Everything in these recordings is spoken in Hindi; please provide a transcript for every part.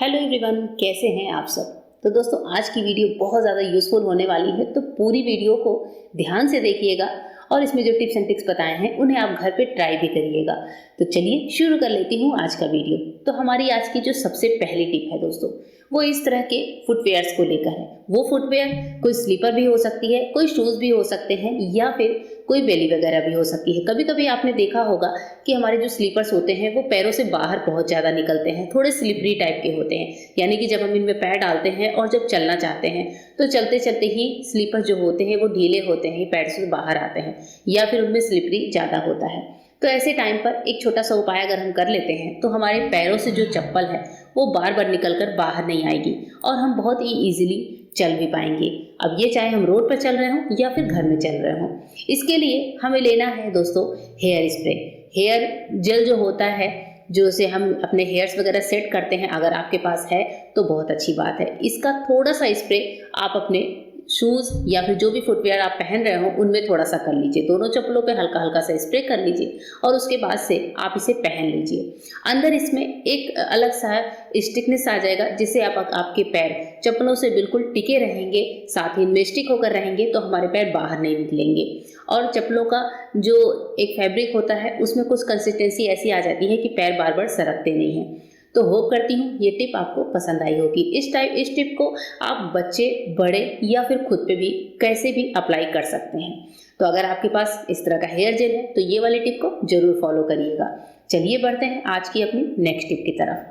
हेलो एवरीवन, कैसे हैं आप सब। तो दोस्तों, आज की वीडियो बहुत ज़्यादा यूज़फुल होने वाली है, तो पूरी वीडियो को ध्यान से देखिएगा और इसमें जो टिप्स एंड ट्रिक्स बताए हैं उन्हें आप घर पे ट्राई भी करिएगा। तो चलिए शुरू कर लेती हूँ आज का वीडियो। तो हमारी आज की जो सबसे पहली टिप है दोस्तों, वो इस तरह के फुटवेयर्स को लेकर है। वो फुटवेयर कोई स्लीपर भी हो सकती है, कोई शूज़ भी हो सकते हैं, या फिर कोई बेली वगैरह भी हो सकती है। कभी कभी आपने देखा होगा कि हमारे जो स्लीपर्स होते हैं वो पैरों से बाहर बहुत ज़्यादा निकलते हैं, थोड़े स्लिपरी टाइप के होते हैं। यानी कि जब हम इनमें पैर डालते हैं और जब चलना चाहते हैं तो चलते चलते ही स्लीपर जो होते हैं वो ढीले होते हैं, पैर से बाहर आते हैं, या फिर उनमें स्लिपरी ज़्यादा होता है। तो ऐसे टाइम पर एक छोटा सा उपाय अगर हम कर लेते हैं तो हमारे पैरों से जो चप्पल है वो बार बार निकल कर बाहर नहीं आएगी और हम बहुत ही ईजिली चल भी पाएंगे। अब ये चाहे हम रोड पर चल रहे हों या फिर घर में चल रहे हों। इसके लिए हमें लेना है दोस्तों हेयर स्प्रे। हेयर जेल जो होता है, जो से हम अपने हेयर्स वगैरह सेट करते हैं, अगर आपके पास है तो बहुत अच्छी बात है। इसका थोड़ा सा स्प्रे आप अपने शूज़ या फिर जो भी फुटवेयर आप पहन रहे हो उनमें थोड़ा सा कर लीजिए। दोनों चप्पलों पे हल्का हल्का सा स्प्रे कर लीजिए और उसके बाद से आप इसे पहन लीजिए। अंदर इसमें एक अलग सा स्टिकनेस आ जाएगा, जिससे आपके पैर चप्पलों से बिल्कुल टिके रहेंगे, साथ ही इनमें स्टिक होकर रहेंगे, तो हमारे पैर बाहर नहीं निकलेंगे। और चप्पलों का जो एक फैब्रिक होता है उसमें कुछ कंसिस्टेंसी ऐसी आ जाती है कि पैर बार बार सरकते नहीं हैं। तो होप करती हूँ ये टिप आपको पसंद आई होगी। इस टिप को आप बच्चे, बड़े या फिर खुद पे भी कैसे भी अप्लाई कर सकते हैं। तो अगर आपके पास इस तरह का हेयर जेल है तो ये वाली टिप को जरूर फॉलो करिएगा। चलिए बढ़ते हैं आज की अपनी नेक्स्ट टिप की तरफ।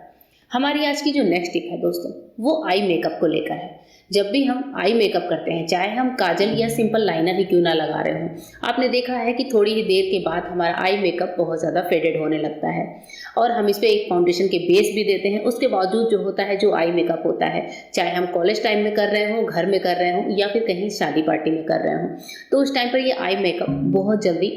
हमारी आज की जो नेक्स्ट टिप है दोस्तों, वो आई मेकअप को लेकर है। जब भी हम आई मेकअप करते हैं, चाहे हम काजल या सिंपल लाइनर ही क्यों ना लगा रहे हों, आपने देखा है कि थोड़ी ही देर के बाद हमारा आई मेकअप बहुत ज़्यादा फेडेड होने लगता है और हम इस पर एक फाउंडेशन के बेस भी देते हैं। उसके बावजूद जो होता है, जो आई मेकअप होता है, चाहे हम कॉलेज टाइम में कर रहे हों, घर में कर रहे हों या फिर कहीं शादी पार्टी में कर रहे हों, तो उस टाइम पर ये आई मेकअप बहुत जल्दी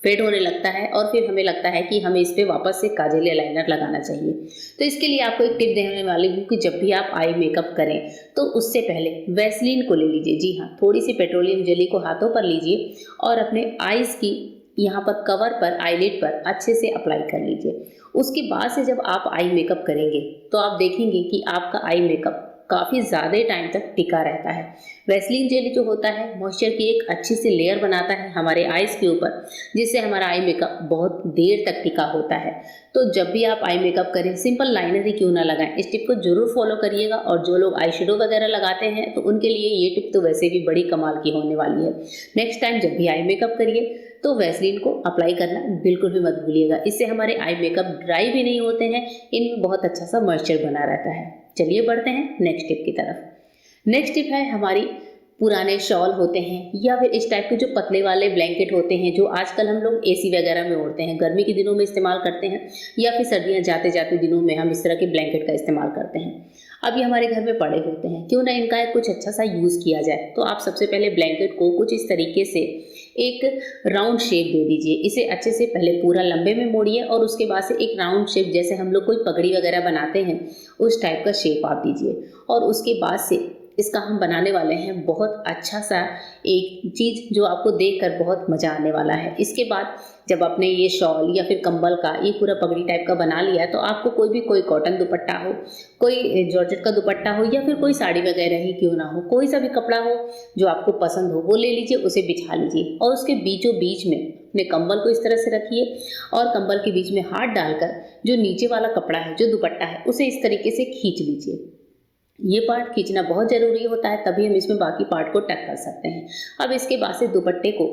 फेड होने लगता है और फिर हमें लगता है कि हमें इस पर वापस से काजल या लाइनर लगाना चाहिए। तो इसके लिए आपको एक टिप देने वाली हूँ कि जब भी आप आई मेकअप करें तो उससे पहले वैसलीन को ले लीजिए। जी हाँ, थोड़ी सी पेट्रोलियम जेली को हाथों पर लीजिए और अपने आईज की यहाँ पर कवर पर, आईलिड पर अच्छे से अप्लाई कर लीजिए। उसके बाद से जब आप आई मेकअप करेंगे तो आप देखेंगे कि आपका आई मेकअप काफ़ी ज़्यादा टाइम तक टिका रहता है। वैसलीन जेल जो होता है मॉइस्चर की एक अच्छी सी लेयर बनाता है हमारे आईज के ऊपर, जिससे हमारा आई मेकअप बहुत देर तक टिका होता है। तो जब भी आप आई मेकअप करें, सिंपल लाइनर ही क्यों ना लगाएं, इस टिप को जरूर फॉलो करिएगा। और जो लोग आई शेडो वगैरह लगाते हैं तो उनके लिए ये टिप तो वैसे भी बड़ी कमाल की होने वाली है। नेक्स्ट टाइम जब भी आई मेकअप करिए तो वैसलीन को अप्लाई करना बिल्कुल भी मत भूलिएगा। इससे हमारे आई मेकअप ड्राई भी नहीं होते हैं, इनमें बहुत अच्छा सा मॉइस्चर बना रहता है। चलिए बढ़ते हैं नेक्स्ट टिप की तरफ। नेक्स्ट टिप है हमारी पुराने शॉल होते हैं या फिर इस टाइप के जो पतले वाले ब्लैंकेट होते हैं, जो आजकल हम लोग एसी वगैरह में ओढ़ते हैं, गर्मी के दिनों में इस्तेमाल करते हैं, या फिर सर्दियां जाते जाते दिनों में हम इस तरह के ब्लैंकेट का इस्तेमाल करते हैं। अब ये हमारे घर में पड़े होते हैं, क्यों ना इनका कुछ अच्छा सा यूज़ किया जाए। तो आप सबसे पहले ब्लैंकेट को कुछ इस तरीके से एक राउंड शेप दे दीजिए। इसे अच्छे से पहले पूरा लंबे में मोड़िए और उसके बाद से एक राउंड शेप, जैसे हम लोग कोई पगड़ी वगैरह बनाते हैं उस टाइप का शेप आप दीजिए। और उसके बाद से इसका हम बनाने वाले हैं बहुत अच्छा सा एक चीज़, जो आपको देखकर बहुत मज़ा आने वाला है। इसके बाद जब आपने ये शॉल या फिर कंबल का ये पूरा पगड़ी टाइप का बना लिया है, तो आपको कोई कॉटन दुपट्टा हो, कोई जॉर्जेट का दुपट्टा हो, या फिर कोई साड़ी वगैरह ही क्यों ना हो, कोई सा भी कपड़ा हो जो आपको पसंद हो वो ले लीजिए, उसे बिछा लीजिए और उसके बीचों बीच में अपने कंबल को इस तरह से रखिए और कंबल के बीच में हाथ डालकर जो नीचे वाला कपड़ा है, जो दुपट्टा है, उसे इस तरीके से खींच लीजिए। ये पार्ट खींचना बहुत ज़रूरी होता है, तभी हम इसमें बाकी पार्ट को टक कर सकते हैं। अब इसके बाद से दुपट्टे को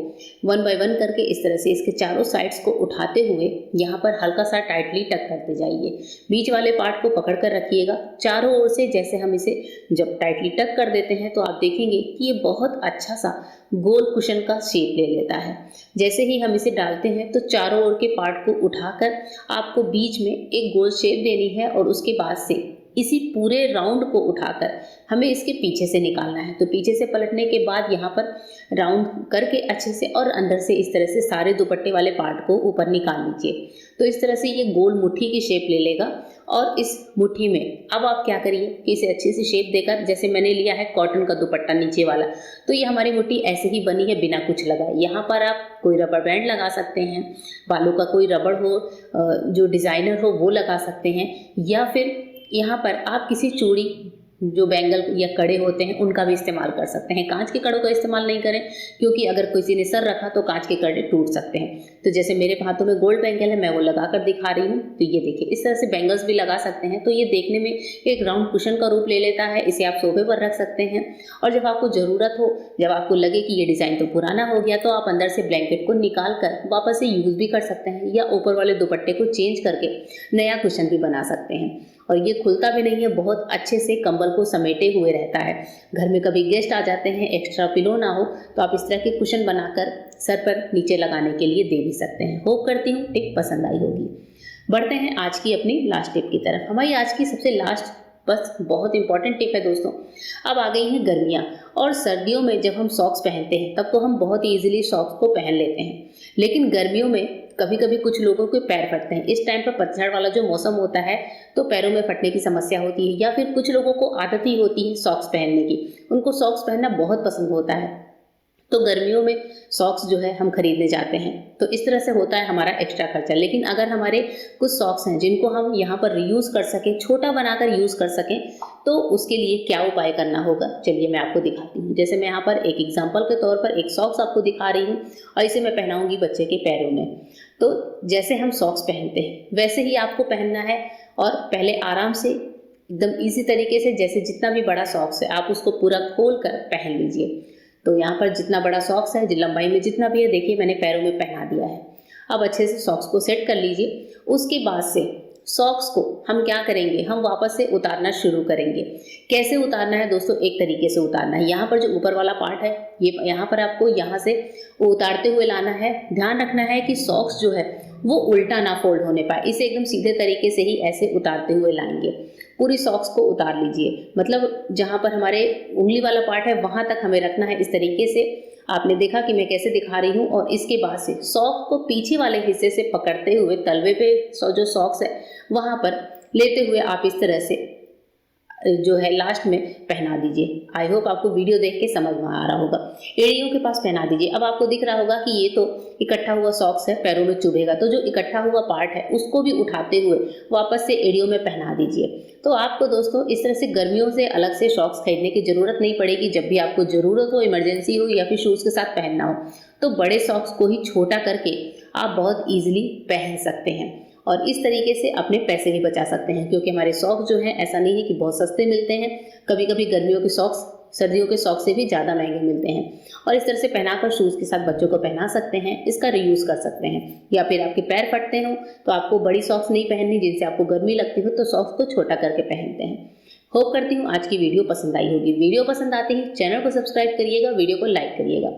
1 बाय 1 करके इस तरह से इसके चारों साइड्स को उठाते हुए यहाँ पर हल्का सा टाइटली टक करते जाइए। बीच वाले पार्ट को पकड़ कर रखिएगा चारों ओर से। जैसे हम इसे जब टाइटली टक कर देते हैं तो आप देखेंगे कि ये बहुत अच्छा सा गोल कुशन का शेप ले लेता है। जैसे ही हम इसे डालते हैं तो चारों ओर के पार्ट को उठाकर आपको बीच में एक गोल शेप देनी है और उसके बाद से इसी पूरे राउंड को उठाकर हमें इसके पीछे से निकालना है। तो पीछे से पलटने के बाद यहाँ पर राउंड करके अच्छे से और अंदर से इस तरह से सारे दुपट्टे वाले पार्ट को ऊपर निकाल लीजिए। तो इस तरह से ये गोल मुट्ठी की शेप ले लेगा। और इस मुट्ठी में अब आप क्या करिए कि इसे अच्छी सी शेप देकर, जैसे मैंने लिया है कॉटन का दुपट्टा नीचे वाला, तो ये हमारी मुट्ठी ऐसे ही बनी है बिना कुछ लगाए। यहाँ पर आप कोई रबर बैंड लगा सकते हैं, बालों का कोई रबड़ हो जो डिज़ाइनर हो वो लगा सकते हैं, या फिर यहाँ पर आप किसी चूड़ी, जो बैंगल या कड़े होते हैं, उनका भी इस्तेमाल कर सकते हैं। कांच के कड़ों का इस्तेमाल नहीं करें, क्योंकि अगर किसी ने सर रखा तो कांच के कड़े टूट सकते हैं। तो जैसे मेरे हाथों में गोल्ड बैंगल है, मैं वो लगा कर दिखा रही हूँ। तो ये देखिए, इस तरह से बैंगल्स भी लगा सकते हैं। तो ये देखने में एक राउंड कुशन का रूप ले लेता है। इसे आप सोफे पर रख सकते हैं, और जब आपको ज़रूरत हो, जब आपको लगे कि ये डिज़ाइन तो पुराना हो गया, तो आप अंदर से ब्लैंकेट को निकाल कर वापस से यूज़ भी कर सकते हैं, या ऊपर वाले दुपट्टे को चेंज करके नया कुशन भी बना सकते हैं। और ये खुलता भी नहीं है, बहुत अच्छे से कंबल को समेटे हुए रहता है। घर में कभी गेस्ट आ जाते हैं, एक्स्ट्रा पिलो ना हो, तो आप इस तरह के कुशन बनाकर सर पर नीचे लगाने के लिए दे भी सकते हैं। होप करती हूँ टिप पसंद आई होगी। बढ़ते हैं आज की अपनी लास्ट टिप की तरफ। हमारी आज की सबसे लास्ट, बस बहुत इंपॉर्टेंट टिप है दोस्तों। अब आ गई हैं गर्मियाँ, और सर्दियों में जब हम सॉक्स पहनते हैं तब तो हम बहुत ईजिली सॉक्स को पहन लेते हैं, लेकिन गर्मियों में कभी कभी कुछ लोगों के पैर फटते हैं। इस टाइम पर पतझड़ वाला जो मौसम होता है, तो पैरों में फटने की समस्या होती है, या फिर कुछ लोगों को आदत ही होती है सॉक्स पहनने की, उनको सॉक्स पहनना बहुत पसंद होता है। तो गर्मियों में सॉक्स जो है हम खरीदने जाते हैं, तो इस तरह से होता है हमारा एक्स्ट्रा खर्चा। लेकिन अगर हमारे कुछ सॉक्स हैं जिनको हम यहाँ पर रीयूज़ कर सकें, छोटा बनाकर यूज़ कर सकें, तो उसके लिए क्या उपाय करना होगा, चलिए मैं आपको दिखाती हूँ। जैसे मैं यहाँ पर एक एग्जांपल के तौर पर एक सॉक्स आपको दिखा रही हूँ, और इसे मैं पहनाऊँगी बच्चे के पैरों में। तो जैसे हम सॉक्स पहनते हैं वैसे ही आपको पहनना है, और पहले आराम से एकदम ईजी तरीके से, जैसे जितना भी बड़ा सॉक्स है आप उसको पूरा खोल कर पहन लीजिए। तो यहाँ पर जितना बड़ा सॉक्स है, लंबाई में जितना भी है, देखिए मैंने पैरों में पहना दिया है। अब अच्छे से सॉक्स को सेट कर लीजिए। उसके बाद से सॉक्स को हम क्या करेंगे, हम वापस से उतारना शुरू करेंगे। कैसे उतारना है दोस्तों, एक तरीके से उतारना है। यहाँ पर जो ऊपर वाला पार्ट है, ये यहाँ पर आपको यहाँ से उतारते हुए लाना है। ध्यान रखना है कि सॉक्स जो है वो उल्टा ना फोल्ड होने पाए, इसे एकदम सीधे तरीके से ही ऐसे उतारते हुए लाएंगे। पूरी सॉक्स को उतार लीजिए, मतलब जहाँ पर हमारे उंगली वाला पार्ट है वहाँ तक हमें रखना है। इस तरीके से आपने देखा कि मैं कैसे दिखा रही हूँ। और इसके बाद से सॉक्स को पीछे वाले हिस्से से पकड़ते हुए तलवे पे जो सॉक्स है वहाँ पर लेते हुए आप इस तरह से जो है लास्ट में पहना दीजिए। आई होप आपको वीडियो देख के समझ में आ रहा होगा। एड़ियों के पास पहना दीजिए। अब आपको दिख रहा होगा कि ये तो इकट्ठा हुआ सॉक्स है, पैरों में चुभेगा, तो जो इकट्ठा हुआ पार्ट है उसको भी उठाते हुए वापस से एड़ियों में पहना दीजिए। तो आपको दोस्तों इस तरह से गर्मियों से अलग से सॉक्स खरीदने की जरूरत नहीं पड़ेगी। जब भी आपको जरूरत हो, इमरजेंसी हो, या फिर शूज़ के साथ पहनना हो, तो बड़े सॉक्स को ही छोटा करके आप बहुत ईजिली पहन सकते हैं, और इस तरीके से अपने पैसे भी बचा सकते हैं। क्योंकि हमारे सॉक्स जो हैं, ऐसा नहीं है कि बहुत सस्ते मिलते हैं, कभी कभी गर्मियों के सॉक्स सर्दियों के सॉक्स से भी ज़्यादा महंगे मिलते हैं। और इस तरह से पहनाकर शूज़ के साथ बच्चों को पहना सकते हैं, इसका रीयूज़ कर सकते हैं। या फिर आपके पैर फटते हो तो आपको बड़ी सॉक्स नहीं पहननी, जिनसे आपको गर्मी लगती हो, तो सॉक्स को छोटा करके पहनते हैं। होप करती हूँ आज की वीडियो पसंद आई होगी। वीडियो पसंद आते ही चैनल को सब्सक्राइब करिएगा, वीडियो को लाइक करिएगा।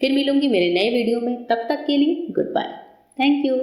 फिर मिलूंगी मेरे नए वीडियो में, तब तक के लिए गुड बाय, थैंक यू।